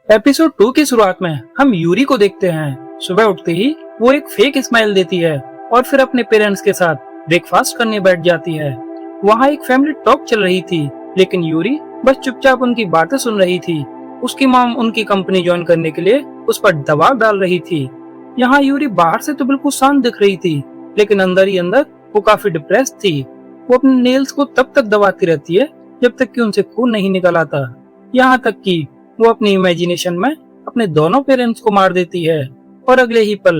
Episode 2 की शुरुआत में हम यूरी को देखते हैं। सुबह उठते ही वो एक फेक स्माइल देती है और फिर अपने पेरेंट्स के साथ ब्रेकफास्ट करने बैठ जाती है। वहाँ एक फैमिली टॉक चल रही थी, लेकिन यूरी बस चुपचाप उनकी बातें सुन रही थी। उसकी मॉम उनकी कंपनी ज्वाइन करने के लिए उस पर दबाव डाल रही थी। यहाँ यूरी बाहर से तो बिल्कुल शांत दिख रही थी, लेकिन अंदर ही अंदर वो काफी डिप्रेस थी। वो अपने नेल्स को तब तक दबाती रहती है जब तक कि उनसे खून नहीं निकल आता। यहाँ तक कि वो अपनी इमेजिनेशन में अपने दोनों पेरेंट्स को मार देती है और अगले ही पल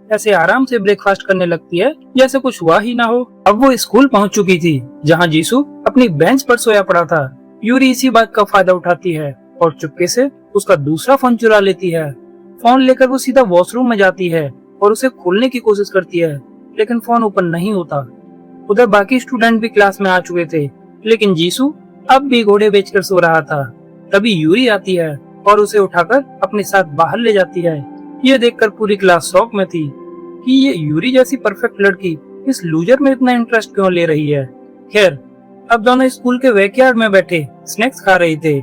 ऐसे आराम से ब्रेकफास्ट करने लगती है जैसे कुछ हुआ ही ना हो। अब वो स्कूल पहुंच चुकी थी, जहां जीसू अपनी बेंच पर सोया पड़ा था। यूरी इसी बात का फायदा उठाती है और चुपके से उसका दूसरा फोन चुरा लेती है। फोन लेकर वो सीधा वॉशरूम में जाती है और उसे खोलने की कोशिश करती है, लेकिन फोन ओपन नहीं होता। उधर बाकी स्टूडेंट भी क्लास में आ चुके थे, लेकिन जीसू अब भी घोड़े बेचकर सो रहा था। तभी यूरी आती है और उसे उठाकर अपने साथ बाहर ले जाती है। ये देखकर पूरी क्लास शॉक में थी कि ये यूरी जैसी परफेक्ट लड़की इस लूजर में इतना इंटरेस्ट क्यों ले रही है। खैर, अब दोनों स्कूल के बैकयार्ड में बैठे स्नैक्स खा रहे थे।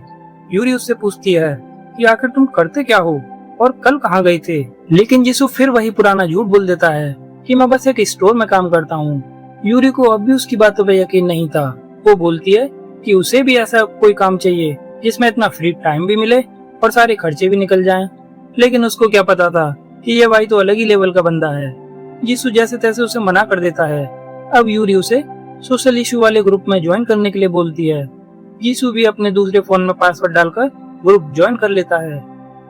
यूरी उससे पूछती है कि आखिर तुम करते क्या हो और कल कहाँ गए थे। लेकिन जीसू फिर वही पुराना झूठ बोल देता है कि मैं बस एक स्टोर में काम करता हूँ। यूरी को अब भी उसकी बातों पर यकीन नहीं था। वो बोलती है कि उसे भी ऐसा कोई काम चाहिए जिसमें इतना फ्री टाइम भी मिले और सारे खर्चे भी निकल जाएं। लेकिन उसको क्या पता था कि ये भाई तो अलग ही लेवल का बंदा है। जीसू जैसे तैसे उसे मना कर देता है। अब यूरी उसे सोशल इशू वाले ग्रुप में ज्वाइन करने के लिए बोलती है। जीसू भी अपने दूसरे फोन में पासवर्ड डालकर ग्रुप ज्वाइन कर लेता है।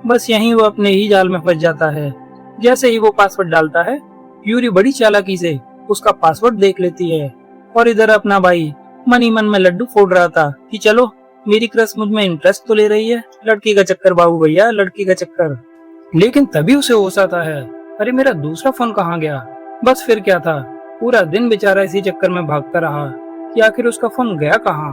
बस यहीं वो अपने ही जाल में फंस जाता है। जैसे ही वो पासवर्ड डालता है, यूरी बड़ी चालाकी से उसका पासवर्ड देख लेती है और इधर अपना भाई मन ही मन में लड्डू फोड़ रहा था कि चलो मेरी क्रश मुझ में इंटरेस्ट तो ले रही है, लड़की का चक्कर बाबू भैया, लड़की का चक्कर। लेकिन तभी उसे होश आता है, अरे मेरा दूसरा फोन कहाँ गया। बस फिर क्या था, पूरा दिन बेचारा इसी चक्कर में भागता रहा कि आखिर उसका फोन गया कहाँ।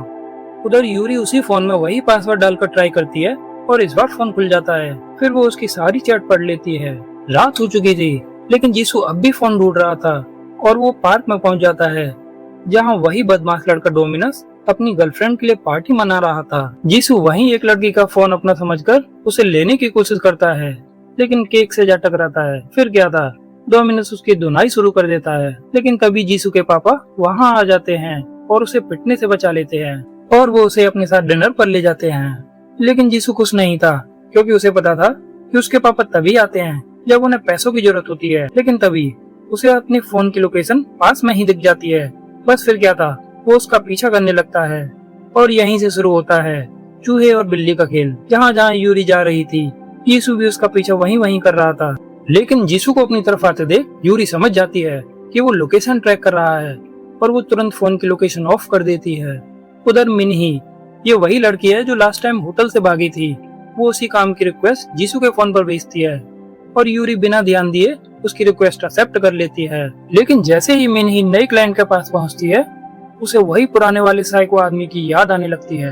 उधर यूरी उसी फोन में वही पासवर्ड डालकर ट्राई करती है और इस बार फोन खुल जाता है। फिर वो उसकी सारी चैट पढ़ लेती है। रात हो चुकी थी, लेकिन जीसू अब भी फोन ढूंढ रहा था और वो पार्क में पहुंच जाता है, जहाँ वही बदमाश लड़का डोमिनस अपनी गर्लफ्रेंड के लिए पार्टी मना रहा था। जीसू वहीं एक लड़की का फोन अपना समझकर उसे लेने की कोशिश करता है, लेकिन केक से जा टकराता है। फिर क्या था, डोमिनस उसकी धुनाई शुरू कर देता है। लेकिन तभी जीसू के पापा वहां आ जाते हैं और उसे पिटने से बचा लेते हैं और वो उसे अपने साथ डिनर पर ले जाते हैं। लेकिन जीसू खुश नहीं था, क्योंकि उसे पता था कि उसके पापा तभी आते हैं जब उन्हें पैसों की जरूरत होती है। लेकिन तभी उसे अपनी फोन की लोकेशन पास में ही दिख जाती है। बस फिर क्या था, वो उसका पीछा करने लगता है और यहीं से शुरू होता है चूहे और बिल्ली का खेल। जहाँ जहाँ यूरी जा रही थी, जीसू भी उसका पीछा वहीं कर रहा था। लेकिन जीसू को अपनी तरफ आते देख यूरी समझ जाती है कि वो लोकेशन ट्रैक कर रहा है और वो तुरंत फोन की लोकेशन ऑफ कर देती है। उधर मिन्ही, ये वही लड़की है जो लास्ट टाइम होटल से भागी थी। वो उसी काम की रिक्वेस्ट जीसू के फोन पर भेजती है और यूरी बिना ध्यान दिए उसकी रिक्वेस्ट एक्सेप्ट कर लेती है। लेकिन जैसे ही मिन्ही नए क्लाइंट के पास पहुंचती है, उसे वही पुराने वाले साइको आदमी की याद आने लगती है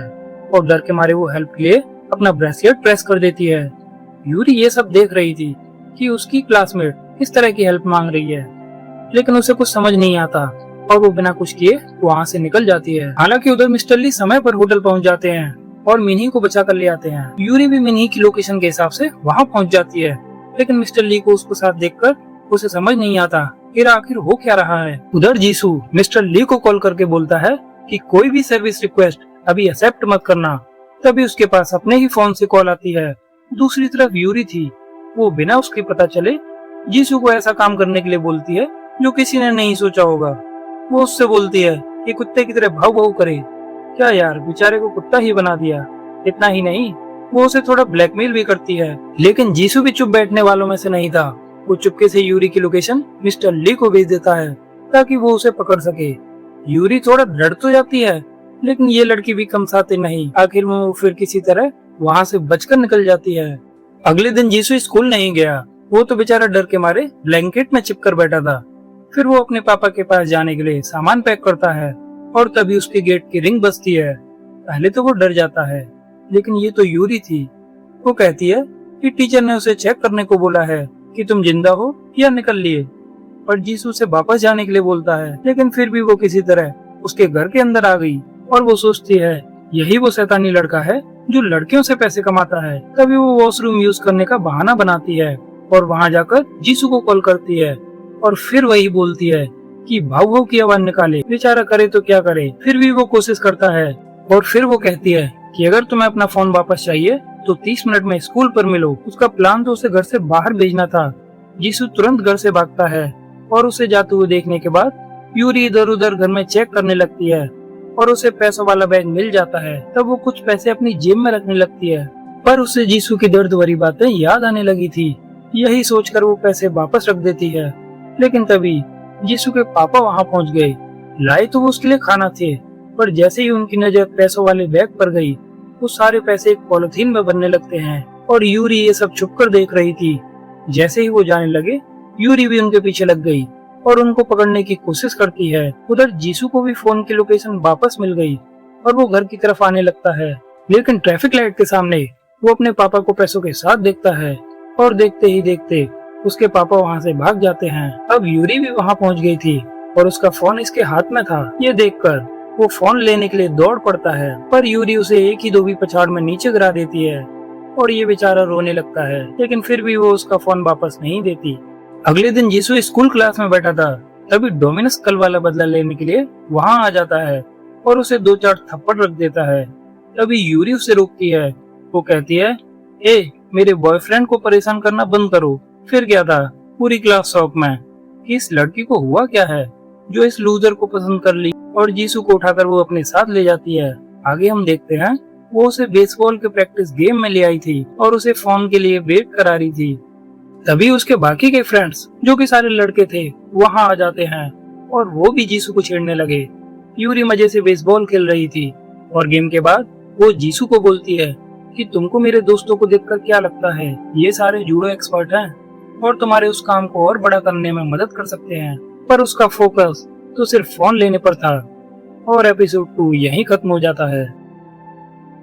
और डर के मारे वो हेल्प के लिए अपना ब्रेसलेट प्रेस कर देती है। यूरी ये सब देख रही थी कि उसकी क्लासमेट इस तरह की हेल्प मांग रही है, लेकिन उसे कुछ समझ नहीं आता और वो बिना कुछ किए वहाँ से निकल जाती है। हालांकि उधर मिस्टर ली समय पर होटल पहुँच जाते हैं और मिन्ही को बचा कर ले आते हैं। यूरी भी मिन्ही की लोकेशन के हिसाब से वहाँ पहुँच जाती है, लेकिन मिस्टर ली को उसको साथ देखकर उसे समझ नहीं आता फिर आखिर हो क्या रहा है। उधर जीसू मिस्टर ली को कॉल करके बोलता है कि कोई भी सर्विस रिक्वेस्ट अभी एक्सेप्ट मत करना। तभी उसके पास अपने ही फोन से कॉल आती है। दूसरी तरफ यूरी थी, वो बिना उसके पता चले जीसू को ऐसा काम करने के लिए बोलती है जो किसी ने नहीं सोचा होगा। वो उससे बोलती है कि कुत्ते की तरह भाव भाव करे। क्या यार, बेचारे को कुत्ता ही बना दिया। इतना ही नहीं, वो उसे थोड़ा ब्लैकमेल भी करती है। लेकिन जीसू भी चुप बैठने वालों में से नहीं था। वो चुपके से यूरी की लोकेशन मिस्टर ली को भेज देता है ताकि वो उसे पकड़ सके। यूरी थोड़ा डर तो जाती है, लेकिन ये लड़की भी कम साथे नहीं। आखिर वो फिर किसी तरह वहाँ से बचकर निकल जाती है। अगले दिन जीसू स्कूल नहीं गया। वो तो बेचारा डर के मारे ब्लैंकेट में चिपकर बैठा था। फिर वो अपने पापा के पास जाने के लिए सामान पैक करता है और तभी उसके गेट की रिंग बजती है। पहले तो वो डर जाता है, लेकिन ये तो यूरी थी। वो कहती है कि टीचर ने उसे चेक करने को बोला है कि तुम जिंदा हो या निकल लिए, और जीसू से वापस जाने के लिए बोलता है। लेकिन फिर भी वो किसी तरह उसके घर के अंदर आ गई और वो सोचती है यही वो शैतानी लड़का है जो लड़कियों से पैसे कमाता है। तभी वो वॉशरूम यूज करने का बहाना बनाती है और वहाँ जाकर जीसू को कॉल करती है और फिर वही बोलती है कि भाऊ भाऊ की आवाज निकाले, बेचारा करे तो क्या करे। फिर भी वो कोशिश करता है और फिर वो कहती है कि अगर तुम्हें अपना फोन वापस चाहिए तो 30 मिनट में स्कूल पर मिलो। उसका प्लान तो उसे घर से बाहर भेजना था। जीसू तुरंत घर से भागता है और उसे जाते हुए देखने के बाद यूरी इधर उधर घर में चेक करने लगती है और उसे पैसों वाला बैग मिल जाता है। तब वो कुछ पैसे अपनी जेब में रखने लगती है, पर उसे जीसू की दर्द भरी बातें याद आने लगी थी। यही सोचकर वो पैसे वापस रख देती है। लेकिन तभी जीसू के पापा वहाँ पहुँच गए। लाए तो वो उसके लिए खाना थे, पर जैसे ही उनकी नजर पैसों वाले बैग पर गई, वो सारे पैसे एक पॉलिथीन में बनने लगते हैं और यूरी ये सब छुपकर देख रही थी। जैसे ही वो जाने लगे, यूरी भी उनके पीछे लग गई और उनको पकड़ने की कोशिश करती है। उधर जीसू को भी फोन की लोकेशन वापस मिल गई और वो घर की तरफ आने लगता है। लेकिन ट्रैफिक लाइट के सामने वो अपने पापा को पैसों के साथ देखता है और देखते ही देखते उसके पापा वहाँ से भाग जाते हैं। अब यूरी भी वहाँ पहुँच गई थी और उसका फोन इसके हाथ में था। ये देखकर वो फोन लेने के लिए दौड़ पड़ता है, पर यूरी उसे एक ही दो भी पछाड़ में नीचे गिरा देती है और ये बेचारा रोने लगता है। लेकिन फिर भी वो उसका फोन वापस नहीं देती। अगले दिन जीसू स्कूल क्लास में बैठा था, तभी डोमिनस कल वाला बदला लेने के लिए वहाँ आ जाता है और उसे 2-4 थप्पड़ रख देता है। तभी यूरी उसे रोकती है। वो कहती है, ए, मेरे बॉयफ्रेंड को परेशान करना बंद करो। फिर क्या था, पूरी क्लास शॉक में कि इस लड़की को हुआ क्या है जो इस लूजर को पसंद कर ली, और जीसू को उठाकर वो अपने साथ ले जाती है। आगे हम देखते हैं वो उसे बेसबॉल के प्रैक्टिस गेम में ले आई थी और उसे फोन के लिए वेट करा रही थी। तभी उसके बाकी के फ्रेंड्स जो कि सारे लड़के थे वहाँ आ जाते हैं और वो भी जीसू को छेड़ने लगे। यूरी मजे से बेसबॉल खेल रही थी और गेम के बाद वो जीसू को बोलती है कि तुमको मेरे दोस्तों को देखकर क्या लगता है, ये सारे जूडो एक्सपर्ट हैं और तुम्हारे उस काम को और बड़ा करने में मदद कर सकते हैं। पर उसका फोकस तो सिर्फ फोन लेने पर था और एपिसोड 2 यहीं खत्म हो जाता है।